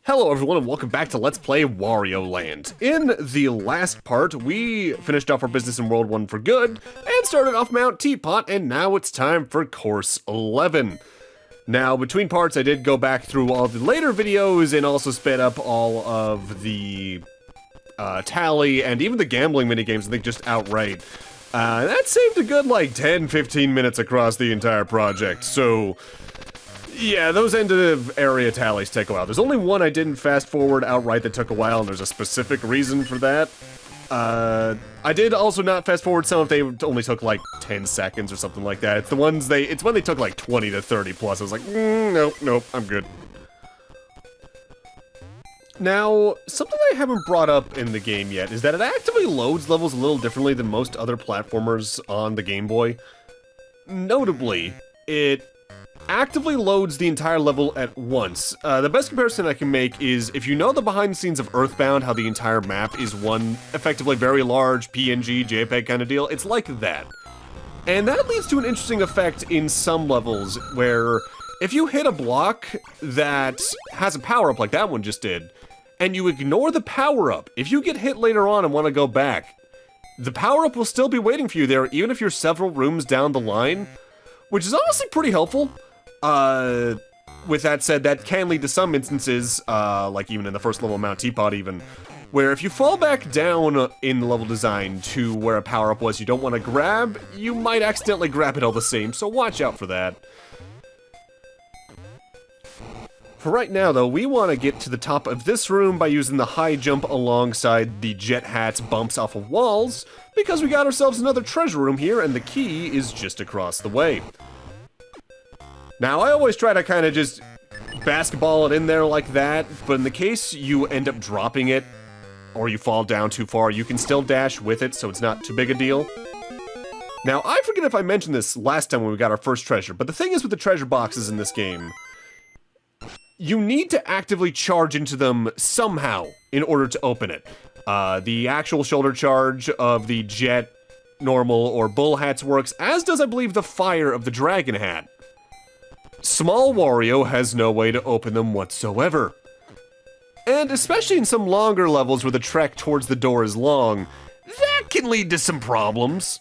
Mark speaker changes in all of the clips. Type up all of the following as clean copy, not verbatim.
Speaker 1: Hello everyone and welcome back to Let's Play Wario Land. In the last part, we finished off our business in World 1 for good, and started off Mount Teapot, and now it's time for Course 11. Now, between parts, I did go back through all the later videos and also sped up all of the tally and even the gambling minigames, I think, just outright. That saved a good, like, 10-15 minutes across the entire project, so... yeah, those end of area tallies take a while. There's only one I didn't fast forward outright that took a while, and there's a specific reason for that. I did also not fast forward some if they only took like 10 seconds or something like that. It's when they took like 20 to 30 plus. I was like, nope, I'm good. Now, something I haven't brought up in the game yet is that it actively loads levels a little differently than most other platformers on the Game Boy. Notably, it actively loads the entire level at once. The best comparison I can make is if you know the behind the scenes of Earthbound, how the entire map is one effectively very large PNG, JPEG kind of deal, it's like that. And that leads to an interesting effect in some levels where if you hit a block that has a power-up like that one just did, and you ignore the power-up, if you get hit later on and want to go back, the power-up will still be waiting for you there even if you're several rooms down the line, which is honestly pretty helpful. With that said, that can lead to some instances, like even in the first level of Mount Teapot even, where if you fall back down in the level design to where a power-up was you don't want to grab, you might accidentally grab it all the same, so watch out for that. For right now, though, we want to get to the top of this room by using the high jump alongside the jet hat's bumps off of walls, because we got ourselves another treasure room here, and the key is just across the way. Now, I always try to kind of just basketball it in there like that, but in the case you end up dropping it, or you fall down too far, you can still dash with it, so it's not too big a deal. Now, I forget if I mentioned this last time when we got our first treasure, but the thing is with the treasure boxes in this game, you need to actively charge into them somehow in order to open it. The actual shoulder charge of the jet, normal, or bull hats works, as does, I believe, the fire of the dragon hat. Small Wario has no way to open them whatsoever. And especially in some longer levels where the trek towards the door is long, that can lead to some problems.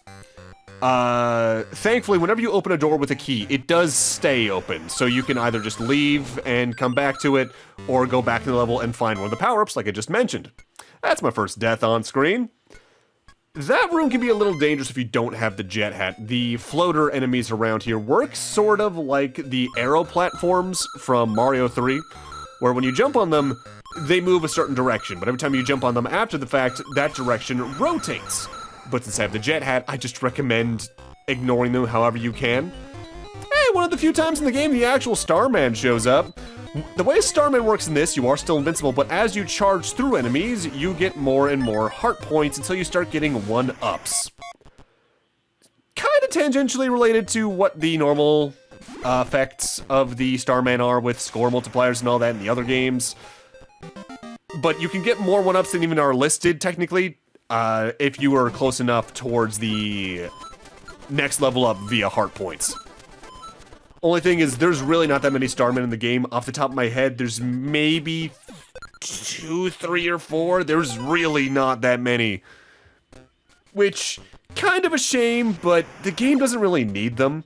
Speaker 1: Thankfully, whenever you open a door with a key, it does stay open, so you can either just leave and come back to it, or go back to the level and find one of the power-ups like I just mentioned. That's my first death on screen. That room can be a little dangerous if you don't have the jet hat. The floater enemies around here work sort of like the arrow platforms from Mario 3, where when you jump on them, they move a certain direction, but every time you jump on them after the fact, that direction rotates. But since I have the jet hat, I just recommend ignoring them however you can. Hey, one of the few times in the game the actual Starman shows up. The way Starman works in this, you are still invincible, but as you charge through enemies, you get more and more heart points until you start getting 1-ups. Kinda tangentially related to what the normal effects of the Starman are with score multipliers and all that in the other games. But you can get more 1-ups than even are listed, technically, if you are close enough towards the next level up via heart points. Only thing is, there's really not that many Starmen in the game. Off the top of my head, there's maybe 2, 3, or 4. There's really not that many. Which, kind of a shame, but the game doesn't really need them.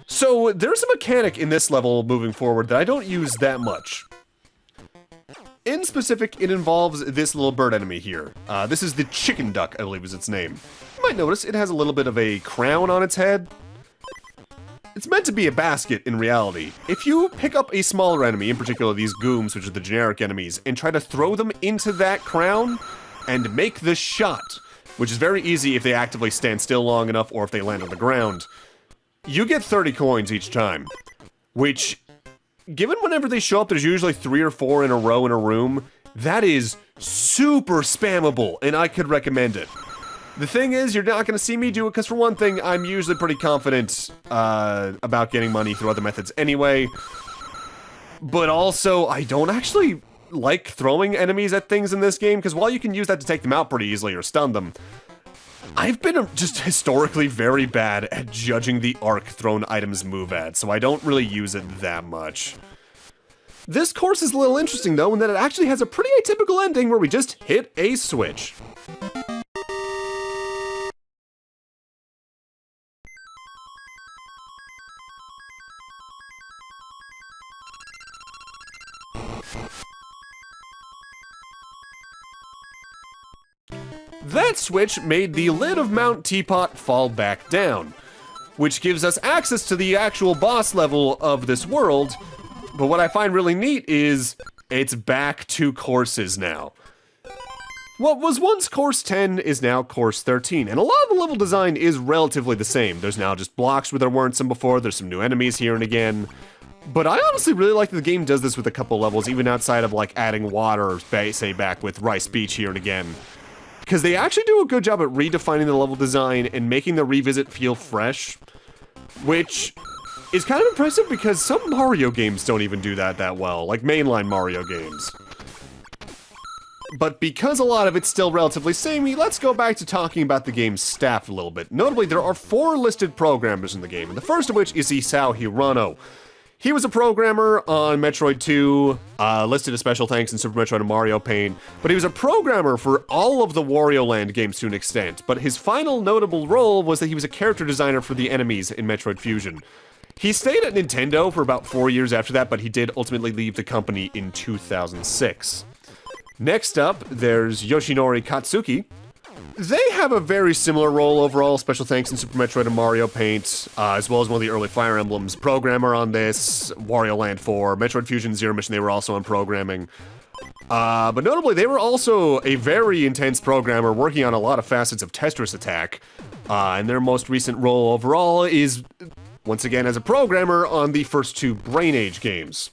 Speaker 1: So, there's a mechanic in this level moving forward that I don't use that much. In specific, it involves this little bird enemy here. This is the chicken duck, I believe is its name. You might notice it has a little bit of a crown on its head. It's meant to be a basket in reality. If you pick up a smaller enemy, in particular these gooms, which are the generic enemies, and try to throw them into that crown and make the shot, which is very easy if they actively stand still long enough or if they land on the ground, you get 30 coins each time. Which, given whenever they show up, there's usually 3 or 4 in a row in a room, that is super spammable, and I could recommend it. The thing is, you're not going to see me do it, because for one thing, I'm usually pretty confident about getting money through other methods anyway. But also, I don't actually like throwing enemies at things in this game, because while you can use that to take them out pretty easily or stun them, I've been just historically very bad at judging the arc thrown items move at, so I don't really use it that much. This course is a little interesting though, in that it actually has a pretty atypical ending where we just hit a switch. That switch made the lid of Mount Teapot fall back down, which gives us access to the actual boss level of this world. But what I find really neat is it's back to courses now. What was once course 10 is now course 13, and a lot of the level design is relatively the same. There's now just blocks where there weren't some before, there's some new enemies here and again. But I honestly really like that the game does this with a couple levels, even outside of like adding water, say back with Rice Beach here and again. Because they actually do a good job at redefining the level design and making the revisit feel fresh, which is kind of impressive because some Mario games don't even do that well, like mainline Mario games. But because a lot of it's still relatively samey, let's go back to talking about the game's staff a little bit. Notably, there are 4 listed programmers in the game, and the first of which is Isao Hirano. He was a programmer on Metroid 2, listed as special thanks in Super Metroid and Mario Paint, but he was a programmer for all of the Wario Land games to an extent, but his final notable role was that he was a character designer for the enemies in Metroid Fusion. He stayed at Nintendo for about 4 years after that, but he did ultimately leave the company in 2006. Next up, there's Yoshinori Katsuki. They have a very similar role overall, special thanks in Super Metroid and Mario Paint, as well as one of the early Fire Emblems. Programmer on this, Wario Land 4, Metroid Fusion Zero Mission, they were also on programming. But notably, they were also a very intense programmer working on a lot of facets of Tetris Attack. And their most recent role overall is, once again, as a programmer on the first 2 Brain Age games.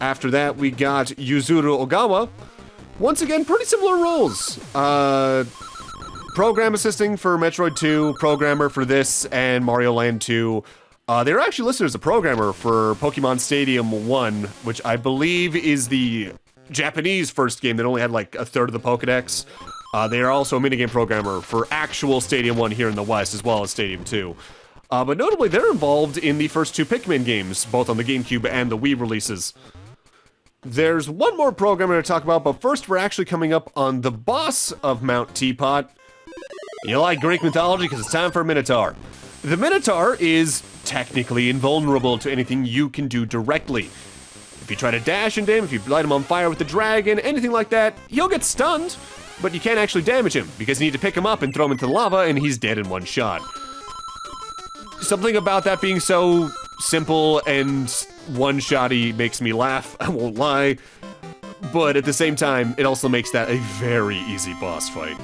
Speaker 1: After that, we got Yuzuru Ogawa. Once again, pretty similar roles. Program assisting for Metroid 2, programmer for this and Mario Land 2. They were actually listed as a programmer for Pokemon Stadium 1, which I believe is the Japanese first game that only had like a third of the Pokedex. They are also a minigame programmer for actual Stadium 1 here in the West, as well as Stadium 2. But notably, they're involved in the first 2 Pikmin games, both on the GameCube and the Wii releases. There's one more programmer to talk about, but first we're actually coming up on the boss of Mount Teapot. You like Greek mythology because it's time for a Minotaur. The Minotaur is technically invulnerable to anything you can do directly. If you try to dash into him, if you light him on fire with the dragon, anything like that, he'll get stunned, but you can't actually damage him because you need to pick him up and throw him into the lava and he's dead in one shot. Something about that being so simple and one-shotty makes me laugh, I won't lie. But at the same time, it also makes that a very easy boss fight.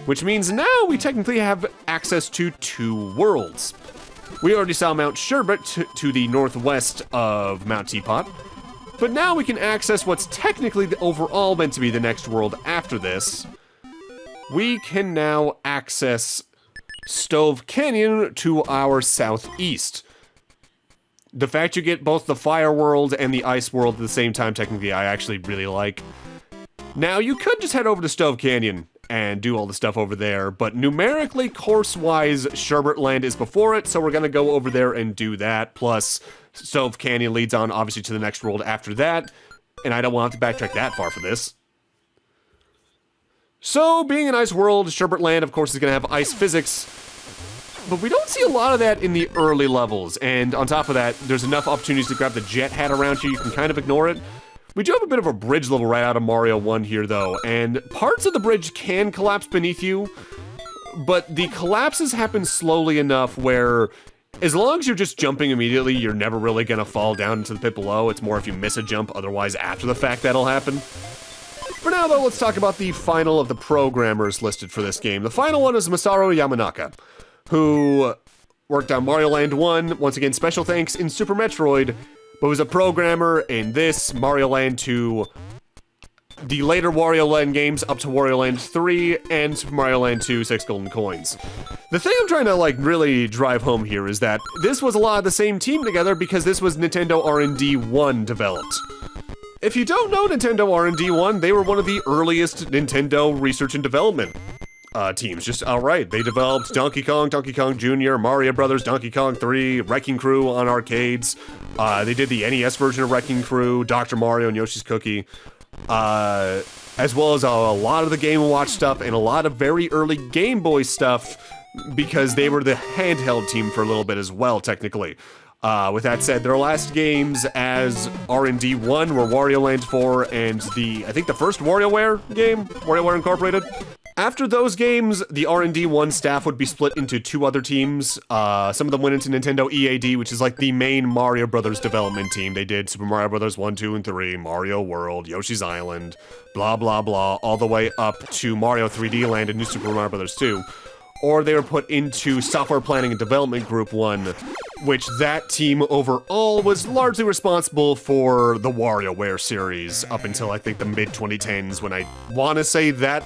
Speaker 1: Which means now we technically have access to 2 worlds. We already saw Mount Sherbet to the northwest of Mount Teapot, but now we can access what's technically overall meant to be the next world after this. We can now access Stove Canyon to our southeast. The fact you get both the fire world and the ice world at the same time, technically, I actually really like. Now, you could just head over to Stove Canyon and do all the stuff over there, but numerically, course-wise, Sherbet Land is before it, so we're gonna go over there and do that, plus Stove Canyon leads on, obviously, to the next world after that, and I don't want to have to backtrack that far for this. So, being an ice world, Sherbet Land, of course, is gonna have ice physics, but we don't see a lot of that in the early levels, and on top of that, there's enough opportunities to grab the jet hat around here, you can kind of ignore it. We do have a bit of a bridge level right out of Mario 1 here, though, and parts of the bridge can collapse beneath you, but the collapses happen slowly enough where, as long as you're just jumping immediately, you're never really gonna fall down into the pit below. It's more if you miss a jump, otherwise after the fact that'll happen. For now, though, let's talk about the final of the programmers listed for this game. The final one is Masaru Yamanaka, who worked on Mario Land 1, once again, special thanks in Super Metroid, but was a programmer in this, Mario Land 2, the later Wario Land games up to Wario Land 3, and Super Mario Land 2, 6 Golden Coins. The thing I'm trying to, like, really drive home here is that this was a lot of the same team together because this was Nintendo R&D 1 developed. If you don't know Nintendo R&D 1, they were one of the earliest Nintendo research and development. teams, just outright. They developed Donkey Kong Jr., Mario Brothers, Donkey Kong 3, Wrecking Crew on arcades. They did the NES version of Wrecking Crew, Dr. Mario and Yoshi's Cookie, as well as a lot of the Game & Watch stuff and a lot of very early Game Boy stuff, because they were the handheld team for a little bit as well, technically. With that said, their last games as R&D 1 were Wario Land 4 and I think the first WarioWare game, WarioWare Incorporated. After those games, the R&D 1 staff would be split into 2 other teams. Some of them went into Nintendo EAD, which is like the main Mario Brothers development team. They did Super Mario Brothers 1, 2, and 3, Mario World, Yoshi's Island, blah, blah, blah, all the way up to Mario 3D Land and New Super Mario Brothers 2. Or they were put into Software Planning and Development Group 1, which that team overall was largely responsible for the WarioWare series up until I think the mid-2010s, when I want to say that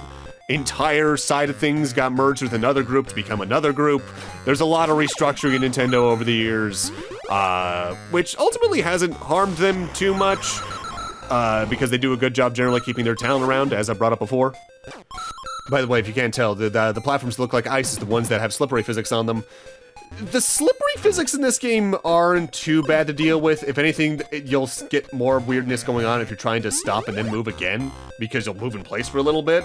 Speaker 1: entire side of things got merged with another group to become another group. There's a lot of restructuring in Nintendo over the years, which ultimately hasn't harmed them too much, because they do a good job generally keeping their talent around, as I brought up before. By the way, if you can't tell, the platforms that look like ice is the ones that have slippery physics on them. The slippery physics in this game aren't too bad to deal with. If anything, you'll get more weirdness going on if you're trying to stop and then move again, because you'll move in place for a little bit.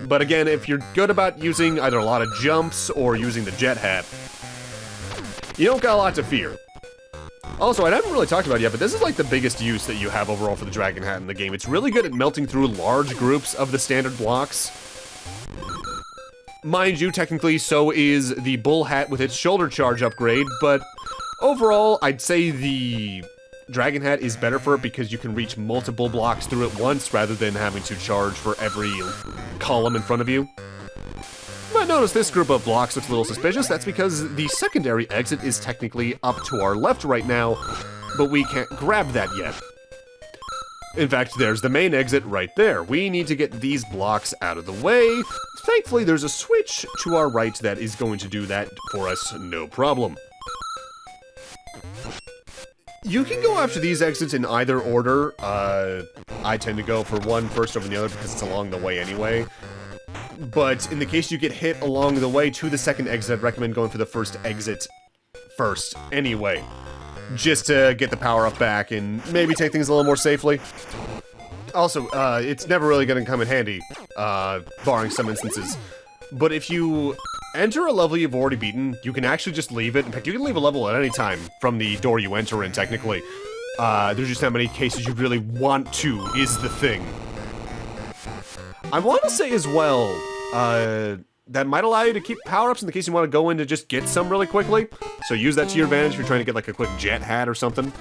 Speaker 1: But again, if you're good about using either a lot of jumps or using the jet hat, you don't got a lot to fear. Also, I haven't really talked about it yet, but this is like the biggest use that you have overall for the Dragon Hat in the game. It's really good at melting through large groups of the standard blocks. Mind you, technically, so is the Bull Hat with its shoulder charge upgrade, but overall, I'd say the Dragon Hat is better for it because you can reach multiple blocks through it once rather than having to charge for every column in front of you. You might notice this group of blocks looks a little suspicious. That's because the secondary exit is technically up to our left right now, but we can't grab that yet. In fact, there's the main exit right there. We need to get these blocks out of the way. Thankfully, there's a switch to our right that is going to do that for us, no problem. You can go after these exits in either order. I tend to go for one first over the other because it's along the way anyway. But in the case you get hit along the way to the second exit, I'd recommend going for the first exit first anyway. Just to get the power-up back and maybe take things a little more safely. Also, it's never really going to come in handy, barring some instances. But if you enter a level you've already beaten, you can actually just leave it. In fact, you can leave a level at any time from the door you enter in, technically. There's just not many cases you really want to, is the thing. I want to say as well, that might allow you to keep power-ups in the case you want to go in to just get some really quickly. So use that to your advantage if you're trying to get like a quick jet hat or something.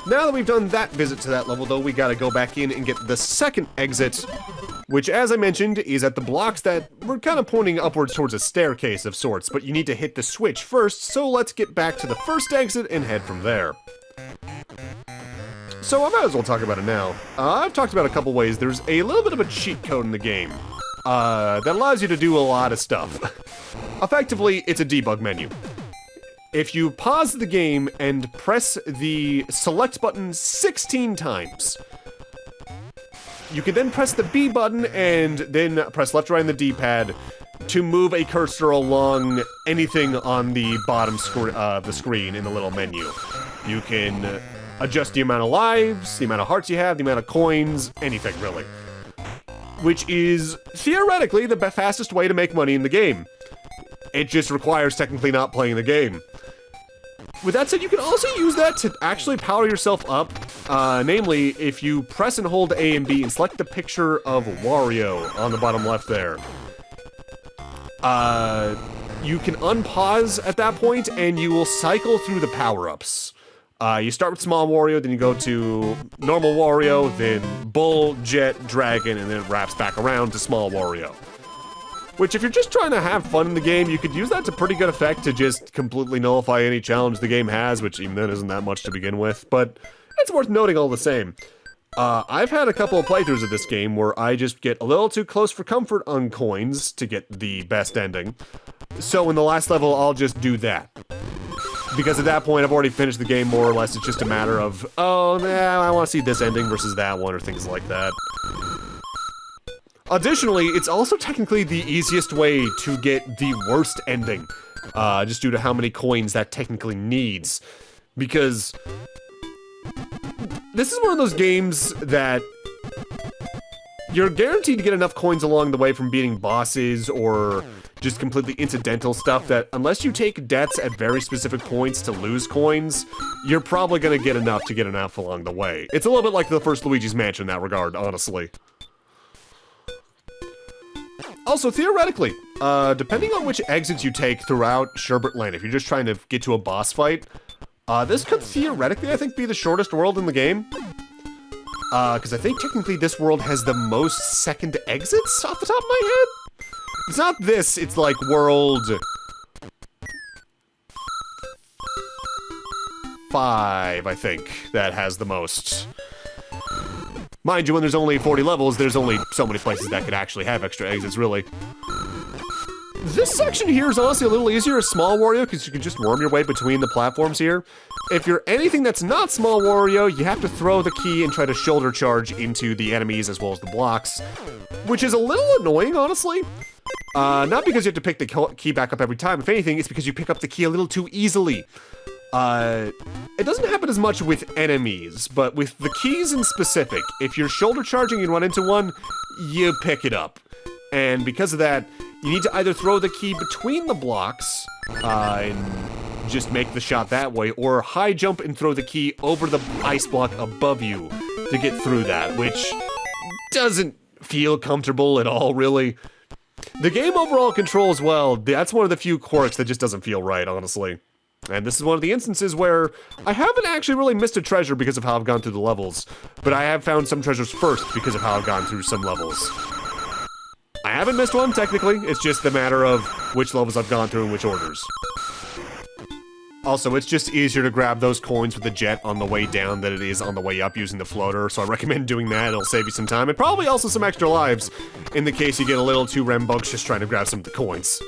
Speaker 1: Now that we've done that visit to that level, though, we gotta go back in and get the second exit, which, as I mentioned, is at the blocks that we're kind of pointing upwards towards a staircase of sorts, but you need to hit the switch first, so let's get back to the first exit and head from there. So I might as well talk about it now. I've talked about a couple ways. There's a little bit of a cheat code in the game that allows you to do a lot of stuff. Effectively, it's a debug menu. If you pause the game and press the select button 16 times, you can then press the B button and then press left or right on the D-pad to move a cursor along anything on the bottom of the screen in the little menu. You can adjust the amount of lives, the amount of hearts you have, the amount of coins, anything really. Which is theoretically the fastest way to make money in the game. It just requires technically not playing the game. With that said, you can also use that to actually power yourself up. Namely, if you press and hold A and B and select the picture of Wario on the bottom left there. You can unpause at that point and you will cycle through the power-ups. You start with Small Wario, then you go to Normal Wario, then Bull, Jet, Dragon, and then it wraps back around to Small Wario. Which, if you're just trying to have fun in the game, you could use that to pretty good effect to just completely nullify any challenge the game has, which even then isn't that much to begin with, but it's worth noting all the same. I've had a couple of playthroughs of this game where I just get a little too close for comfort on coins to get the best ending. So in the last level, I'll just do that. Because at that point, I've already finished the game more or less. It's just a matter of, oh, nah, I want to see this ending versus that one, or things like that. Additionally, it's also technically the easiest way to get the worst ending, just due to how many coins that technically needs. Because this is one of those games that you're guaranteed to get enough coins along the way from beating bosses or just completely incidental stuff that unless you take deaths at very specific points to lose coins, you're probably going to get enough along the way. It's a little bit like the first Luigi's Mansion in that regard, honestly. Also, theoretically, depending on which exits you take throughout Sherbet Land, if you're just trying to get to a boss fight, this could theoretically, I think, be the shortest world in the game. Because I think technically this world has the most second exits off the top of my head. It's not this, it's like world 5, I think, that has the most. Mind you, when there's only 40 levels, there's only so many places that could actually have extra exits, really. This section here is honestly a little easier as Small Wario, because you can just worm your way between the platforms here. If you're anything that's not Small Wario, you have to throw the key and try to shoulder charge into the enemies as well as the blocks, which is a little annoying, honestly. Not because you have to pick the key back up every time. If anything, it's because you pick up the key a little too easily. It doesn't happen as much with enemies, but with the keys in specific, if you're shoulder charging and run into one, you pick it up. And because of that, you need to either throw the key between the blocks, and just make the shot that way, or high jump and throw the key over the ice block above you to get through that, which doesn't feel comfortable at all, really. The game overall controls well. That's one of the few quirks that just doesn't feel right, honestly. And this is one of the instances where I haven't actually really missed a treasure because of how I've gone through the levels, but I have found some treasures first because of how I've gone through some levels. I haven't missed one, technically. It's just a matter of which levels I've gone through in which orders. Also, it's just easier to grab those coins with the jet on the way down than it is on the way up using the floater, so I recommend doing that. It'll save you some time, and probably also some extra lives, in the case you get a little too rambunctious trying to grab some of the coins.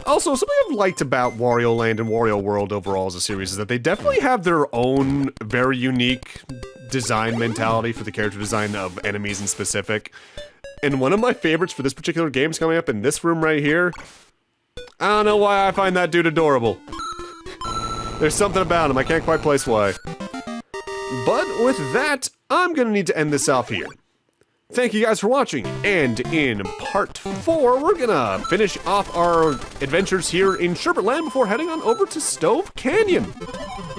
Speaker 1: Also, something I've liked about Wario Land and Wario World overall as a series is that they definitely have their own very unique design mentality for the character design of enemies in specific. And one of my favorites for this particular game is coming up in this room right here. I don't know why I find that dude adorable. There's something about him, I can't quite place why. But with that, I'm gonna need to end this off here. Thank you guys for watching, and in part 4, we're gonna finish off our adventures here in Sherbet Land before heading on over to Stove Canyon.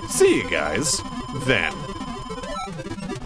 Speaker 1: See you guys then.